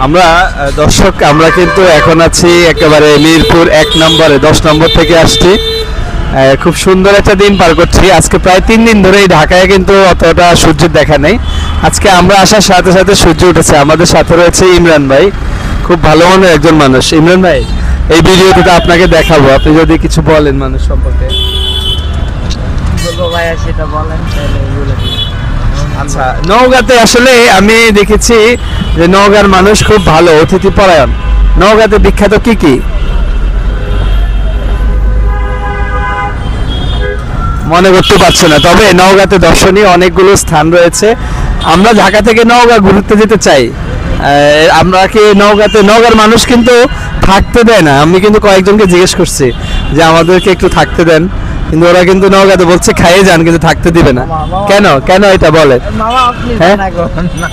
আমরা দর্শক আমরা কিন্তু এখন আছি একেবারে মিরপুর 1 নম্বরে 10 নম্বর থেকে আসছি। খুব সুন্দর একটা দিন পার করছি। আজকে প্রায় 3 দিন ধরেই ঢাকায় কিন্তু অতটা সূর্যের দেখা নেই। আজকে আমরা আসার সাথে সাথে সূর্য উঠেছে। আমাদের সাথে রয়েছে ইমরান ভাই, খুব ভালো মনের একজন মানুষ। ইমরান ভাই, এই ভিডিওতে আপনাকে দেখাবো, আপনি যদি কিছু বলেন মানুষ সম্পর্কে। বলবো ভাইয়া সেটা বলেন তাহলে বলে দিই। আচ্ছা, নওগাঁতে আসলে আমি দেখেছি যে নওগাঁর মানুষ খুব ভালো, অতিথি পরায়ণ। নওগাঁতে বিখ্যাত কি কি মনে করতে পারছে না, তবে নওগাঁতে দর্শনীয় অনেকগুলো স্থান রয়েছে। আমরা ঢাকা থেকে নওগাঁ ঘুরতে যেতে চাই। আমরা কি নওগাঁর মানুষ কিন্তু থাকতে দেয় না। আমি কিন্তু কয়েকজনকে জিজ্ঞেস করছি যে আমাদেরকে একটু থাকতে দেন, কিন্তু ওরা কিন্তু নওগাঁতে বলছে খাইয়ে যান, কিন্তু থাকতে দিবে না। কেন কেন এটা বলে? মামা আপনি হ্যাঁ? জানা করুন না।